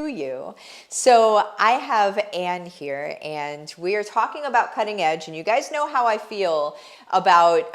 You. So I have Anne here, and we are talking about cutting edge, and you guys know how I feel about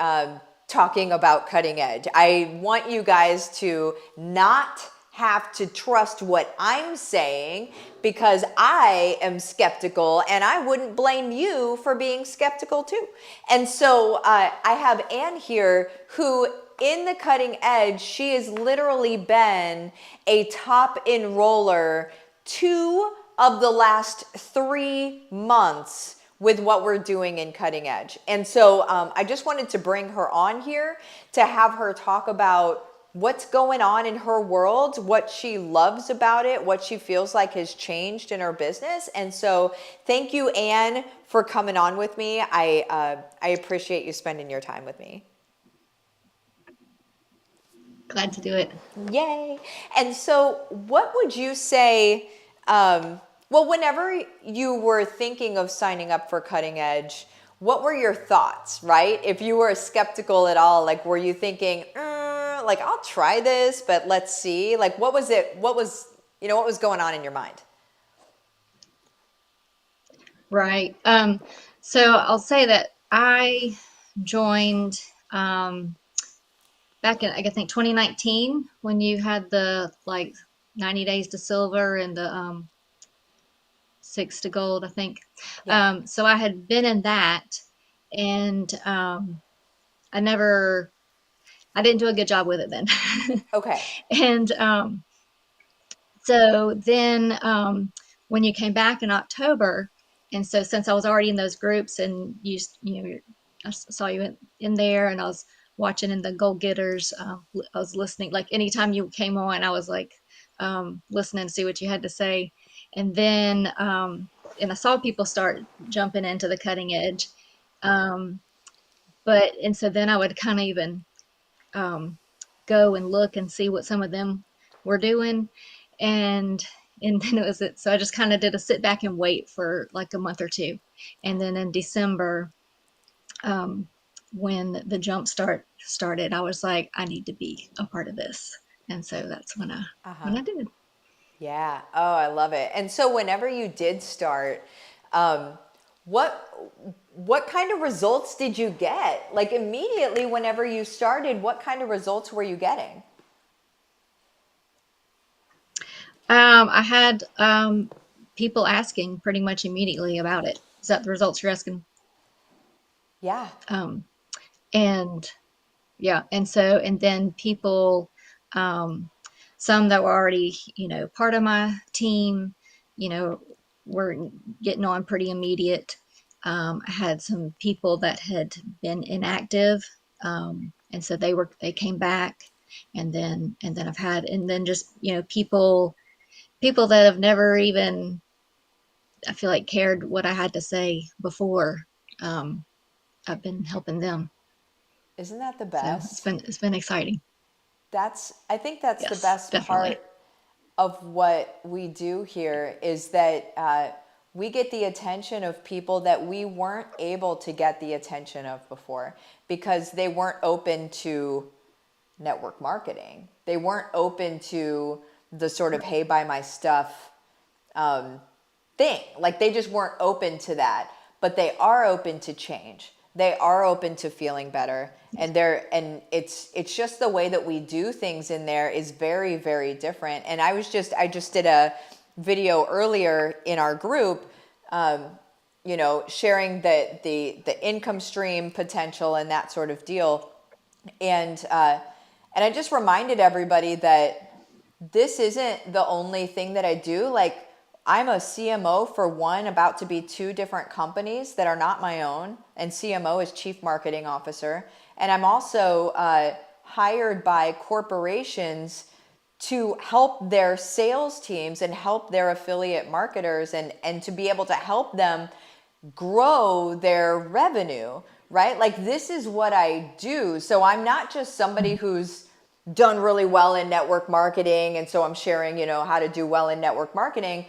talking about cutting edge. I want you guys to not have to trust what I'm saying because I am skeptical, and I wouldn't blame you for being skeptical too. And so I have Anne here who in the cutting edge, she has literally been a top enroller 2 of the last 3 months with what we're doing in cutting edge. And so I just wanted to bring her on here to have her talk about what's going on in her world, what she loves about it, what she feels like has changed in her business. And so thank you, Anne, for coming on with me. I appreciate you spending your time with me. Glad to do it. Yay. And so what would you say, well, whenever you were thinking of signing up for Cutting Edge, what were your thoughts, right? If you were skeptical at all, like, were you thinking, like, I'll try this, but let's see? Like, what was it? What was going on in your mind? Right. So I'll say that I joined back in, I think, 2019 when you had the 90 days to silver and the six to gold, I think. Yeah. So I had been in that, and I never, I didn't do a good job with it then. Okay. And so then when you came back in October, and so since I was already in those groups and I saw you in there, and I was watching in the goal getters, I was listening, like anytime you came on, I was like listening to see what you had to say. And then and I saw people start jumping into the cutting edge. Um, and so then I would kind of even um, go and look and see what some of them were doing. And then it was so I just kind of did a sit back and wait for like a month or two. And then in December, um, when the jump started, I was like, I need to be a part of this. And so that's Uh-huh. when I did. Yeah. Oh, I love it. And so whenever you did start, um, what what kind of results did you get? Like immediately whenever you started, what kind of results were you getting? I had people asking pretty much immediately about it. Is that the results you're asking? Yeah. Um, and Yeah, and then people, um, some that were already, part of my team, you know, were getting on pretty immediate. I had some people that had been inactive, and so they came back, and then and then just people that have never even, I feel like, cared what I had to say before. Um, I've been helping them, Isn't that the so best? it's been exciting. I think that's the Yes, best definitely. part of what we do here is that we get the attention of people that we weren't able to get the attention of before because they weren't open to network marketing. They weren't open to the sort of hey, buy my stuff thing. Like they just weren't open to that, but they are open to change. They are open to feeling better, and it's just the way that we do things in there is very very different. And I just did a video earlier in our group, sharing the income stream potential and that sort of deal, and I just reminded everybody that this isn't the only thing that I do. Like, I'm a CMO for one, about to be 2 different companies that are not my own. And CMO is Chief Marketing Officer. And I'm also hired by corporations to help their sales teams and help their affiliate marketers and to be able to help them grow their revenue, right? Like this is what I do. So I'm not just somebody who's done really well in network marketing and so I'm sharing, how to do well in network marketing.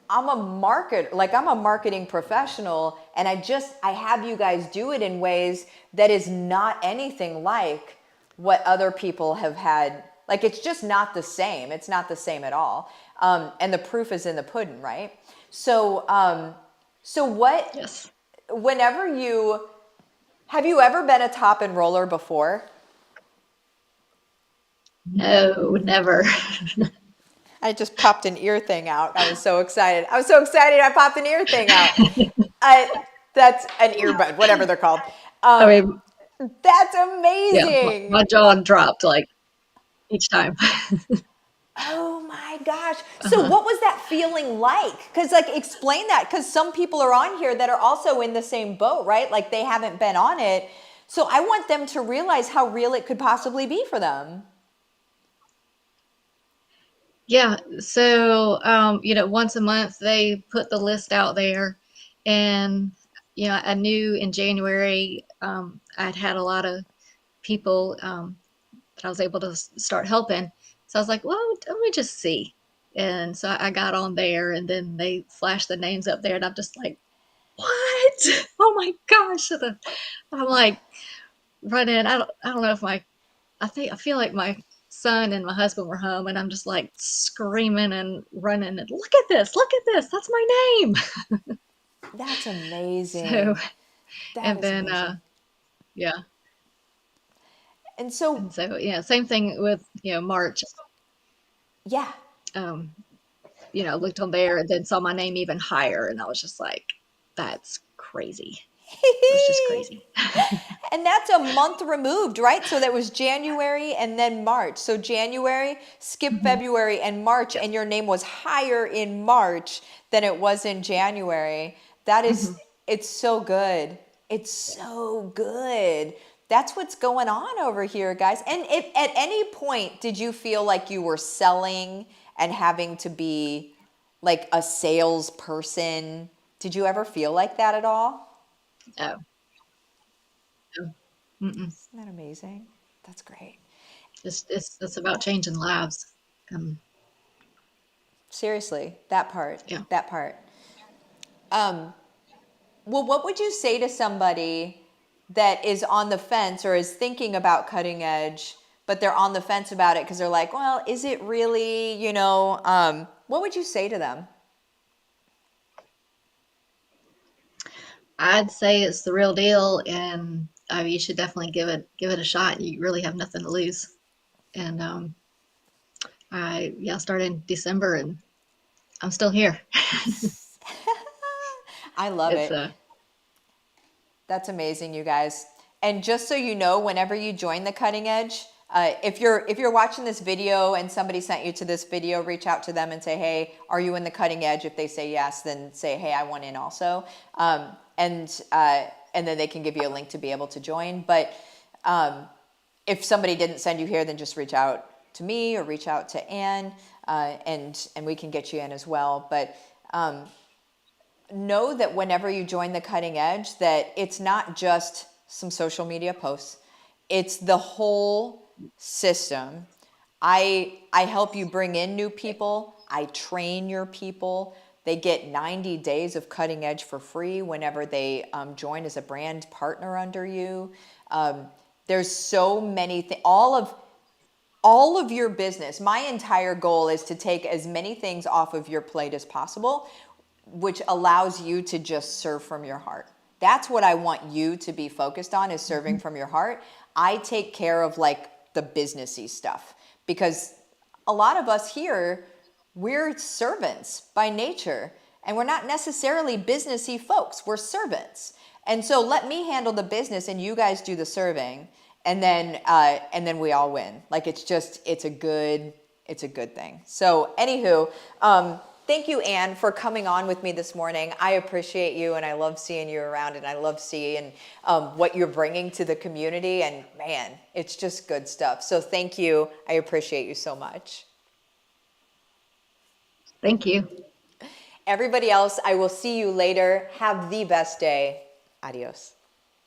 I'm a marketing professional, and I have you guys do it in ways that is not anything like what other people have had. Like it's just not the same. It's not the same at all. And the proof is in the pudding, right? So, so what, Yes. whenever you, have you ever been a top enroller before? No, never. I just popped an ear thing out. I was so excited. I was so excited I popped an ear thing out. I, that's an earbud, whatever they're called. I Um, mean, that's yeah, amazing. my jaw dropped like each time. Oh my gosh. So Uh-huh. what was that feeling like? Cuz like explain that, cuz some people are on here that are also in the same boat, right? Like they haven't been on it. So I want them to realize how real it could possibly be for them. Yeah, so once a month they put the list out there, and I knew in January I'd had a lot of people that I was able to start helping. So I was like, well, let me just see. And so I got on there, and then they flashed the names up there, and I'm just like, what? Oh my gosh! I'm like running. I don't know if I feel like my son and my husband were home, and I'm just like screaming and running and look at this, that's my name. That's So, amazing. That and is then amazing. yeah, And so and so same thing with March. yeah. Um, looked on there and then saw my name even higher, and I was just like, that's crazy. It was just crazy. And that's a month removed, right? So that was January and then March. So January, skip Hmm. February and March, Yep. and your name was higher in March than it was in January. That is, Hmm. it's so good. It's so good. That's what's going on over here, guys. And if at any point did you feel like you were selling and having to be like a salesperson? Did you ever feel like that at all? Oh, no. Mm-mm. Isn't that amazing? That's great. It's about changing lives. Um, Seriously, that part, yeah. that part. Um, well, what would you say to somebody that is on the fence or is thinking about cutting edge, but they're on the fence about it because they're like, well, is it really, what would you say to them? I'd say it's the real deal, and you should definitely give it a shot. You really have nothing to lose. And I started in December, and I'm still here. I love It's it. That's amazing, you guys. And just so you know, whenever you join the cutting edge, if you're watching this video and somebody sent you to this video, reach out to them and say, hey, are you in the cutting edge? If they say yes, then say, hey, I want in also, and then they can give you a link to be able to join. But if somebody didn't send you here, then just reach out to me or reach out to Ann, and we can get you in as well. But know that whenever you join the cutting edge, that it's not just some social media posts, it's the whole system. I help you bring in new people, I train your people. They get 90 days of cutting edge for free whenever they join as a brand partner under you. um, there's so many things, all of your business. My entire goal is to take as many things off of your plate as possible, which allows you to just serve from your heart. That's what I want you to be focused on, is serving from your heart. I take care of like the businessy stuff because a lot of us here, we're servants by nature, and we're not necessarily businessy folks. We're servants. And so let me handle the business and you guys do the serving, and then we all win. Like it's a good thing. So anywho, thank you, Ann, for coming on with me this morning. I appreciate you, and I love seeing you around, and I love seeing what you're bringing to the community. And man, it's just good stuff. So thank you. I appreciate you so much. Thank you. Everybody else, I will see you later. Have the best day. Adios.